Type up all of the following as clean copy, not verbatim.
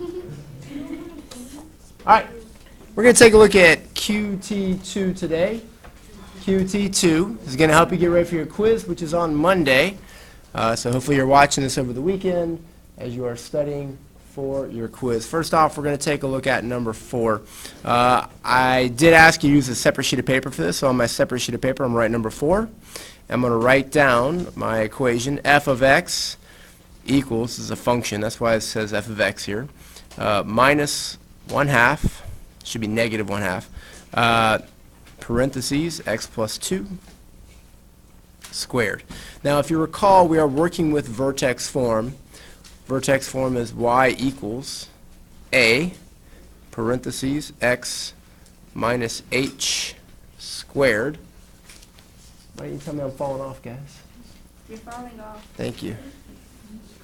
All right, we're going to take a look at QT2 today. QT2 is going to help you get ready for your quiz, which is on Monday. So hopefully you're watching this over the weekend as you are studying for your quiz. First off, we're going to take a look at number 4. I did ask you to use a separate sheet of paper for this, so on my separate sheet of paper, I'm going to write number 4. I'm going to write down my equation, f of x equals, this is a function, that's why it says f of x here, minus 1/2, should be negative 1/2, parentheses, x plus 2 squared. Now, if you recall, we are working with vertex form. Vertex form is y equals a, parentheses, x minus h squared. Why don't you tell me I'm falling off, guys? You're falling off. Thank you.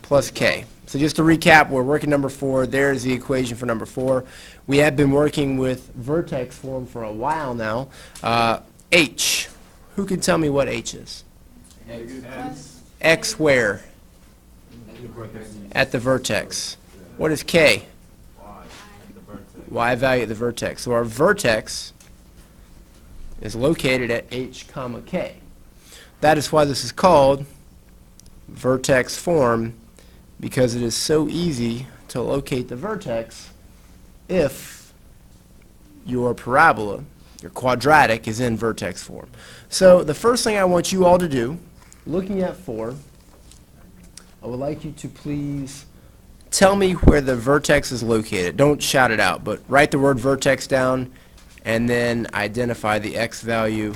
Plus k. So just to recap, we're working number 4. There's the equation for number 4. We have been working with vertex form for a while now. H. Who can tell me what h is? X where? At the vertex. What is k? Y value at the vertex. So our vertex is located at h comma k. That is why this is called vertex form, because it is so easy to locate the vertex if your parabola, your quadratic, is in vertex form. So the first thing I want you all to do, looking at 4, I would like you to please tell me where the vertex is located. Don't shout it out, but write the word vertex down and then identify the x value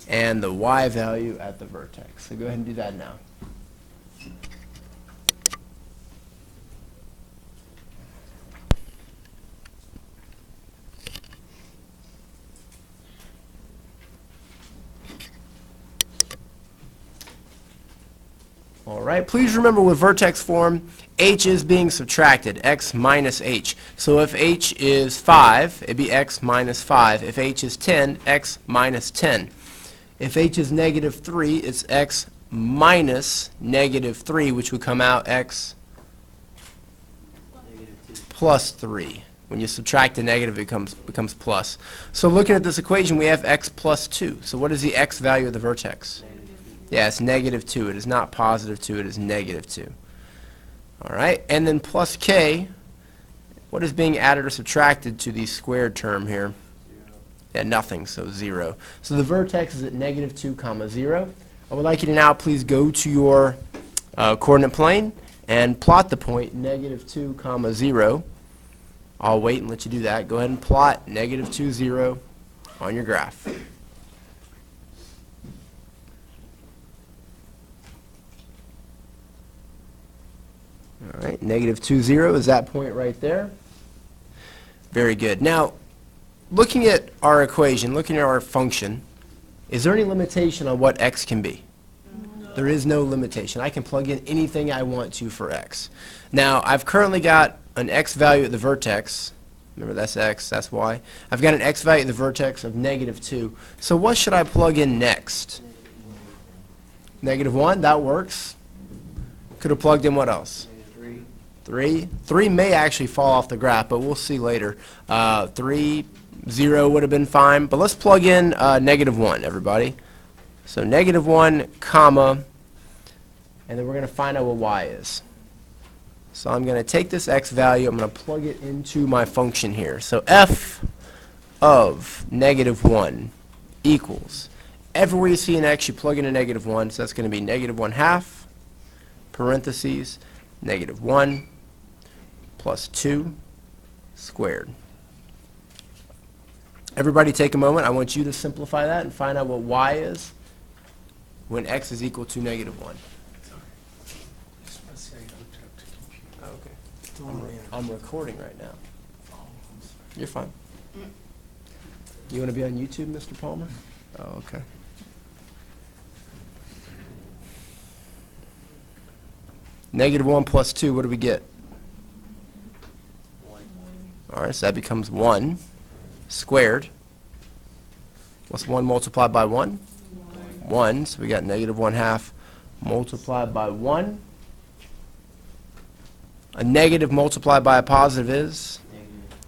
and the y value at the vertex. So go ahead and do that now. All right, please remember with vertex form, h is being subtracted, x minus h. So if h is 5, it'd be x minus 5. If h is 10, x minus 10. If h is negative 3, it's x minus negative 3, which would come out x plus 3. When you subtract a negative, it becomes plus. So looking at this equation, we have x plus 2. So what is the x value of the vertex? Yeah, it's negative 2. It is not positive 2. It is negative 2. All right, and then plus k, what is being added or subtracted to the squared term here? 0. Yeah, nothing, so 0. So the vertex is at negative 2 comma 0. I would like you to now please go to your coordinate plane and plot the point negative 2 comma 0. I'll wait and let you do that. Go ahead and plot negative 2, 0 on your graph. All right, negative 2, 0 is that point right there. Very good. Now, looking at our equation, looking at our function, is there any limitation on what x can be? No. There is no limitation. I can plug in anything I want to for x. Now, I've currently got an x value at the vertex. Remember, that's x, that's y. I've got an x value at the vertex of negative 2. So what should I plug in next? Negative 1, that works. Could have plugged in what else? 3. 3 may actually fall off the graph, but we'll see later. 3, 0 would have been fine. But let's plug in negative 1, everybody. So negative 1, comma, and then we're going to find out what y is. So I'm going to take this x value, I'm going to plug it into my function here. So f of negative 1 equals, everywhere you see an x, you plug in a negative 1, so that's going to be negative 1/2, parentheses, negative 1 plus 2 squared. Everybody take a moment. I want you to simplify that and find out what y is when x is equal to negative 1. Okay. I'm recording right now. You're fine. You want to be on YouTube, Mr. Palmer? Oh, okay. Negative 1 plus 2, what do we get? 1. All right, so that becomes 1 squared. What's 1 multiplied by 1? 1. So we got negative 1/2 multiplied by 1. A negative multiplied by a positive is?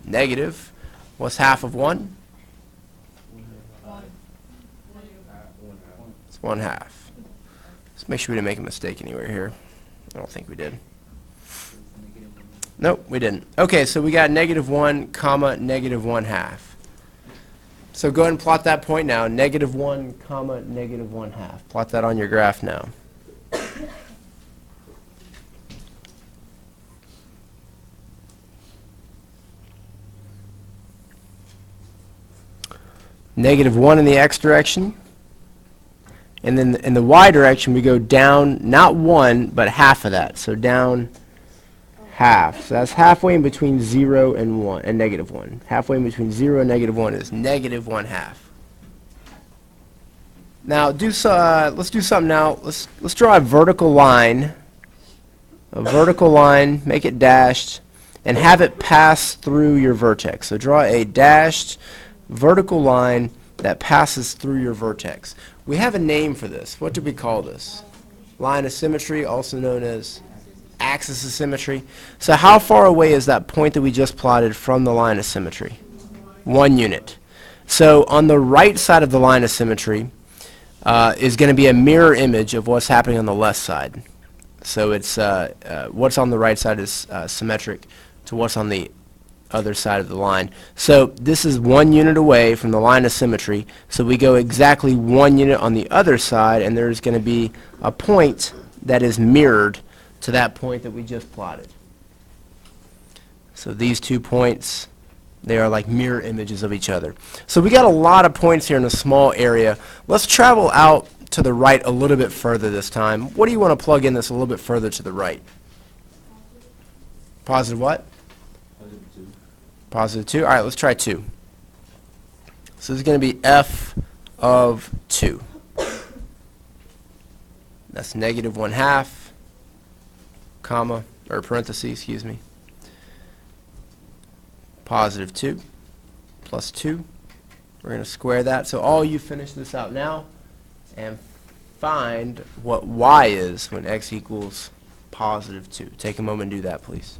Negative. What's half of 1? It's 1/2. Let's make sure we didn't make a mistake anywhere here. I don't think we did. Nope, we didn't. Okay, so we got -1, comma, -1/2. So go ahead and plot that point now. -1, comma, -1/2. Plot that on your graph now. -1 in the x direction. And then in the y direction, we go down, not 1, but half of that. So down half. So that's halfway in between 0 and 1, and -1. Halfway in between 0 and -1 is -1/2. Now, let's do something now. Let's draw a vertical line. A vertical line, make it dashed, and have it pass through your vertex. So draw a dashed vertical line that passes through your vertex. We have a name for this. What do we call this? Line of symmetry, also known as axis of symmetry. So how far away is that point that we just plotted from the line of symmetry? 1 unit. So on the right side of the line of symmetry is going to be a mirror image of what's happening on the left side. So it's what's on the right side is symmetric to what's on the other side of the line. So this is 1 unit away from the line of symmetry. So we go exactly 1 unit on the other side, and there's going to be a point that is mirrored to that point that we just plotted. So these 2 points, they are like mirror images of each other. So we got a lot of points here in a small area. Let's travel out to the right a little bit further this time. What do you want to plug in that's a little bit further to the right? Positive what? Positive 2. All right, let's try 2. So this is going to be f of 2. That's -1/2, comma, or parentheses, excuse me. Positive 2 plus 2. We're going to square that. So all you finish this out now and find what y is when x equals positive 2. Take a moment and do that, please.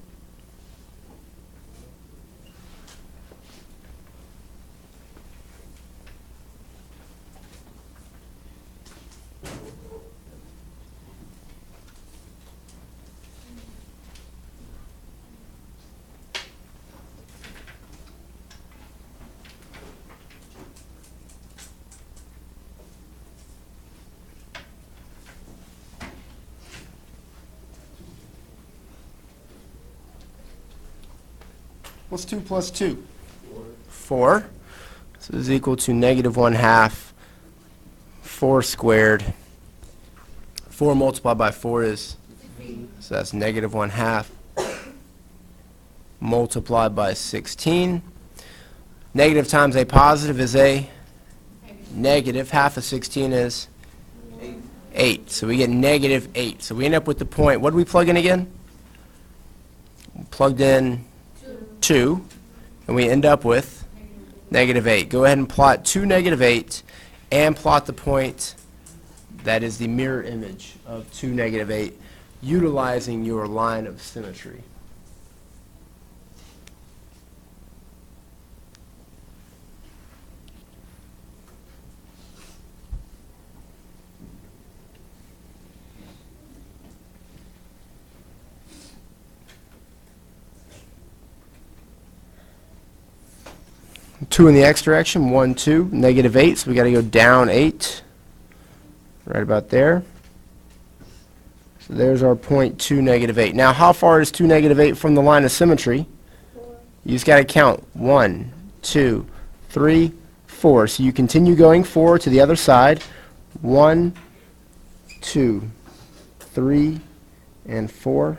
What's 2 plus 2? 4. So this is equal to -1/2, 4 squared. 4 multiplied by 4 is, so that's -1/2 multiplied by 16. Negative times a positive is a negative. Half of 16 is 8. So we get -8. So we end up with the point. What do we plug in again? We plugged in 2, and we end up with -8. Go ahead and plot 2, -8, and plot the point that is the mirror image of 2, -8, utilizing your line of symmetry. Two in the x direction, 1, 2, -8, so we got to go down 8, right about there. So there's our point 2, -8. Now, how far is 2, -8 from the line of symmetry? 4. You just got to count 1, 2, 3, 4. So you continue going 4 to the other side. 1, 2, 3, and 4.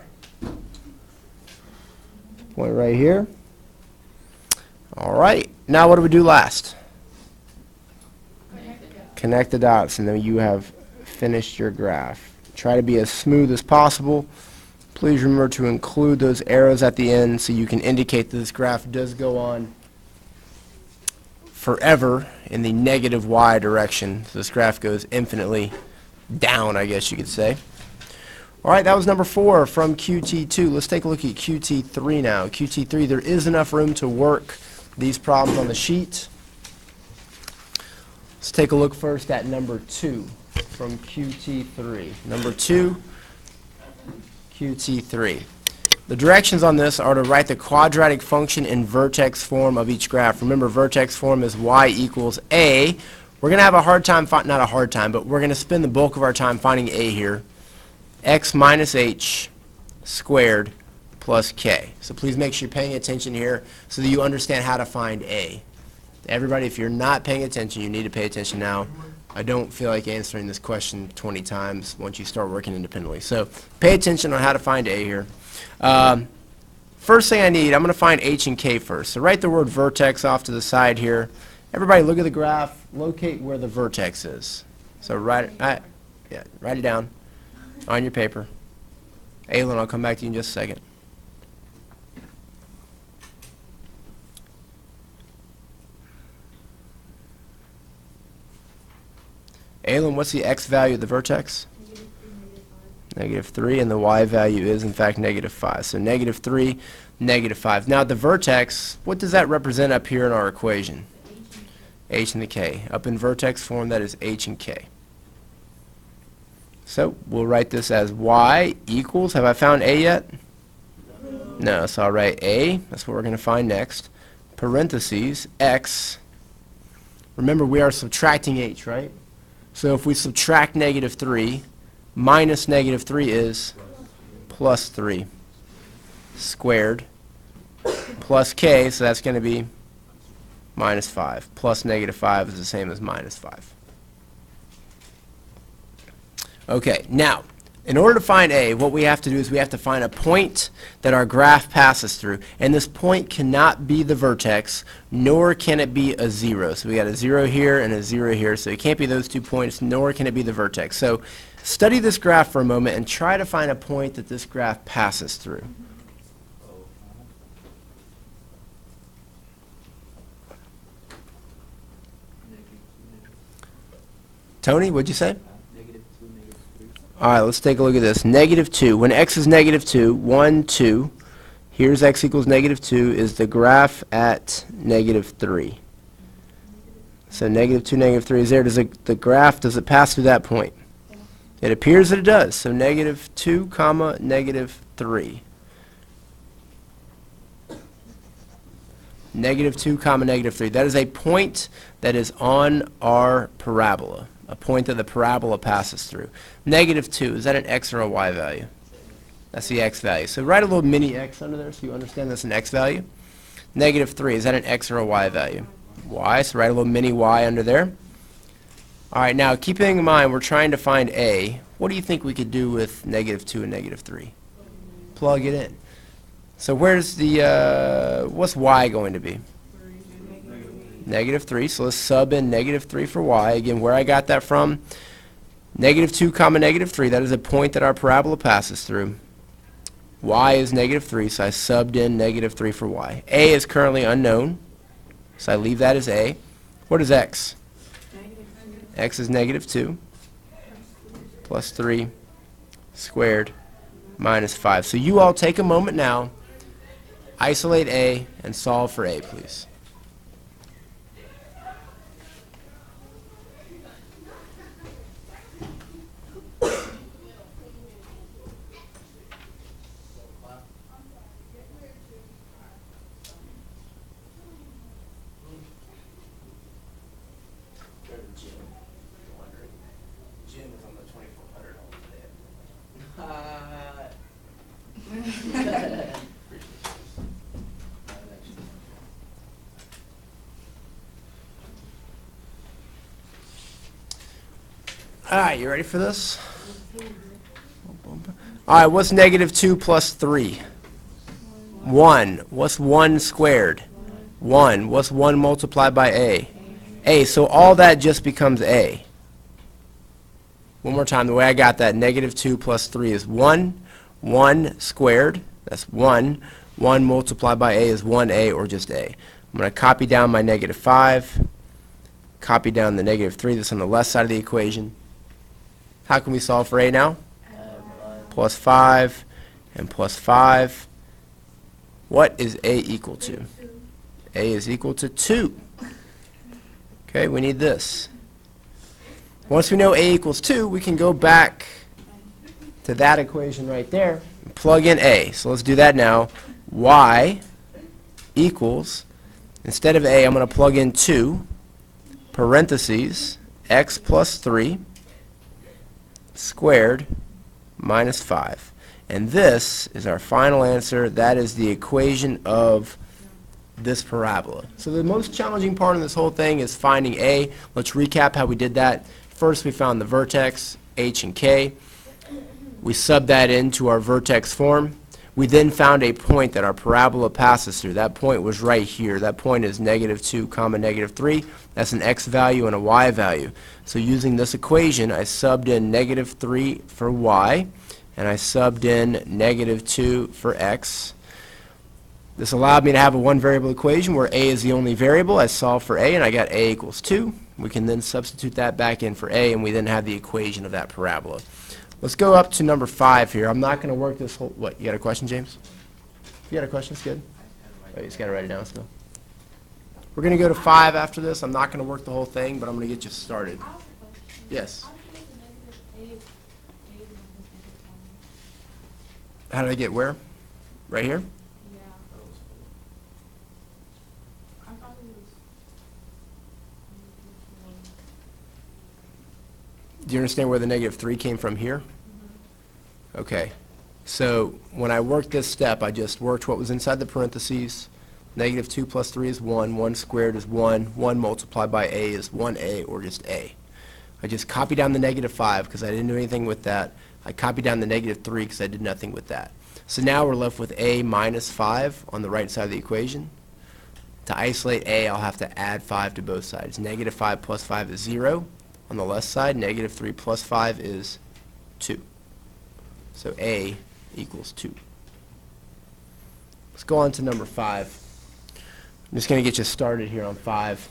Point right here. All right. Now what do we do last? Connect the dots, and then you have finished your graph. Try to be as smooth as possible. Please remember to include those arrows at the end so you can indicate that this graph does go on forever in the negative y direction. So this graph goes infinitely down, I guess you could say. All right, that was number 4 from QT2. Let's take a look at QT3 now. QT3, there is enough room to work these problems on the sheet. Let's take a look first at number 2 from QT3. Number 2, QT3. The directions on this are to write the quadratic function in vertex form of each graph. Remember, vertex form is y equals a. We're going to have a hard time, not a hard time, but we're going to spend the bulk of our time finding a here. X minus h squared plus k. So please make sure you're paying attention here so that you understand how to find a. Everybody, if you're not paying attention, you need to pay attention now. I don't feel like answering this question 20 times once you start working independently. So pay attention on how to find a here. First thing I need, I'm going to find h and k first. So write the word vertex off to the side here. Everybody look at the graph, locate where the vertex is. So write it down on your paper. Aylin, I'll come back to you in just a second. Aylin, what's the x value of the vertex? -3, and the y value is, in fact, -5. So -3, -5. Now, the vertex, what does that represent up here in our equation? H and the k. Up in vertex form, that is h and k. So we'll write this as y equals, have I found a yet? No, so I'll write a, that's what we're going to find next, parentheses, x. Remember, we are subtracting h, right? So if we subtract -3, minus -3 is +3 squared plus k, so that's going to be -5. Plus -5 is the same as -5. Okay, now, in order to find a, what we have to do is we have to find a point that our graph passes through. And this point cannot be the vertex, nor can it be a 0. So we got a 0 here and a 0 here, so it can't be those 2 points, nor can it be the vertex. So study this graph for a moment and try to find a point that this graph passes through. Tony, what'd you say? All right, let's take a look at this. -2. When x is -2, 1, 2, here's x equals -2 is the graph at -3. So -2, -3 is there. Does the graph, does it pass through that point? It appears that it does. So -2, comma, -3. -2, comma, -3. That is a point that is on our parabola. A point that the parabola passes through. -2, is that an x or a y value? That's the x value. So write a little mini x under there so you understand that's an x value. -3, is that an x or a y value? Y, so write a little mini y under there. All right, now keeping in mind we're trying to find a, what do you think we could do with -2 and -3? Plug it in. So where's the, what's y going to be? -3, so let's sub in -3 for y. Again, where I got that from, -2, comma, -3, that is a point that our parabola passes through. Y is -3, so I subbed in -3 for y. A is currently unknown, so I leave that as a. What is x? X is -2 plus 3 squared minus 5. So you all take a moment now, isolate a, and solve for a, please. All right, you ready for this? All right, what's -2 plus 3? 1. What's 1 squared? 1. What's 1 multiplied by a? A. So all that just becomes a. One more time, the way I got that, -2 plus 3 is 1. 1 squared, that's 1. 1 multiplied by a is 1a, or just a. I'm going to copy down my -5, copy down the -3 that's on the left side of the equation. How can we solve for a now? plus 5, and plus 5. What is A equal to? A is equal to 2. Okay, we need this. Once we know A equals 2, we can go back to that equation right there and plug in A. So let's do that now. Y equals, instead of A, I'm going to plug in 2, parentheses, x plus 3 squared minus 5. And this is our final answer. That is the equation of this parabola. So the most challenging part of this whole thing is finding A. Let's recap how we did that. First, we found the vertex, h and k. We subbed that into our vertex form. We then found a point that our parabola passes through. That point was right here. That point is -2, -3. That's an x value and a y value. So using this equation, I subbed in -3 for y, and I subbed in -2 for x. This allowed me to have a one-variable equation where A is the only variable. I solved for A, and I got A equals 2. We can then substitute that back in for A, and we then have the equation of that parabola. Let's go up to number 5 here. I'm not going to work this whole... What, you got a question, James? You got a question? It's good. Oh, you just got to write it down still. We're going to go to 5 after this. I'm not going to work the whole thing, but I'm going to get you started. Yes? How did I get where? Right here? Do you understand where the -3 came from here? Okay. So when I worked this step, I just worked what was inside the parentheses. -2 plus 3 is 1. 1 squared is 1. 1 multiplied by A is 1A, or just A. I just copied down the -5 because I didn't do anything with that. I copied down the -3 because I did nothing with that. So now we're left with A minus 5 on the right side of the equation. To isolate A, I'll have to add 5 to both sides. -5 plus 5 is 0. On the left side, -3 plus 5 is 2. So A equals 2. Let's go on to number 5. I'm just going to get you started here on 5.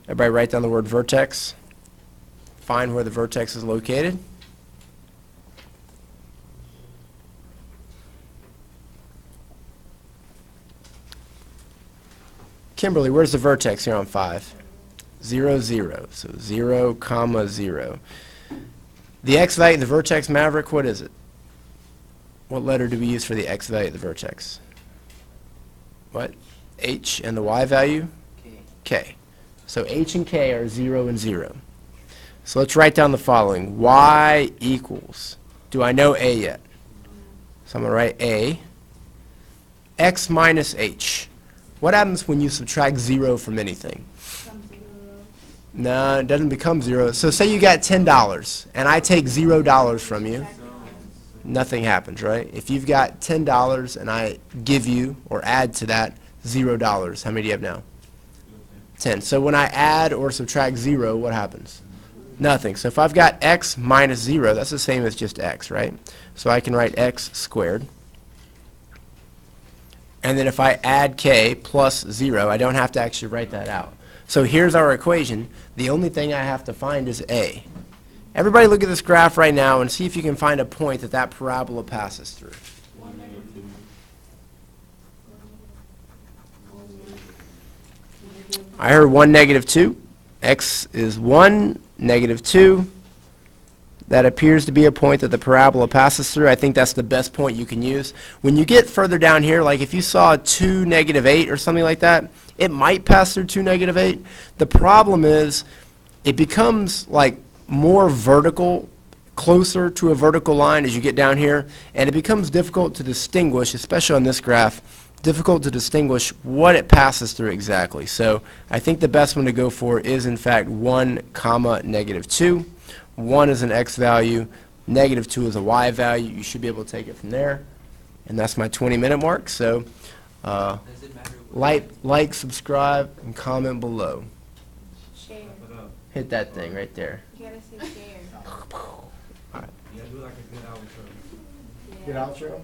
Everybody write down the word vertex. Find where the vertex is located. Kimberly, where's the vertex here on 5? 0, 0. So 0, comma 0. The x value of the vertex, Maverick, what is it? What letter do we use for the x value of the vertex? What? H, and the y value? K. So H and K are 0 and 0. So let's write down the following. Y equals, do I know A yet? So I'm going to write A, x minus H. What happens when you subtract 0 from anything? No, it doesn't become 0. So say you got $10, and I take $0 from you. Nothing happens, right? If you've got $10 and I give you, or add to that, $0, how many do you have now? 10. So when I add or subtract 0, what happens? Nothing. So if I've got x minus 0, that's the same as just x, right? So I can write x squared. And then if I add k plus 0, I don't have to actually write that out. So here's our equation. The only thing I have to find is A. Everybody look at this graph right now and see if you can find a point that that parabola passes through. I heard 1, -2. X is 1, -2. That appears to be a point that the parabola passes through. I think that's the best point you can use. When you get further down here, like if you saw 2, -8 or something like that, it might pass through 2, -8. The problem is it becomes like more vertical, closer to a vertical line as you get down here, and it becomes difficult to distinguish, especially on this graph, difficult to distinguish what it passes through exactly. So I think the best one to go for is in fact 1, -2. 1 is an x value, -2 is a y value. You should be able to take it from there. And that's my 20-minute mark. So like, subscribe, and comment below. Share. Hit that thing right there. You gotta say share. All right. Yeah, do like a good outro. Good outro.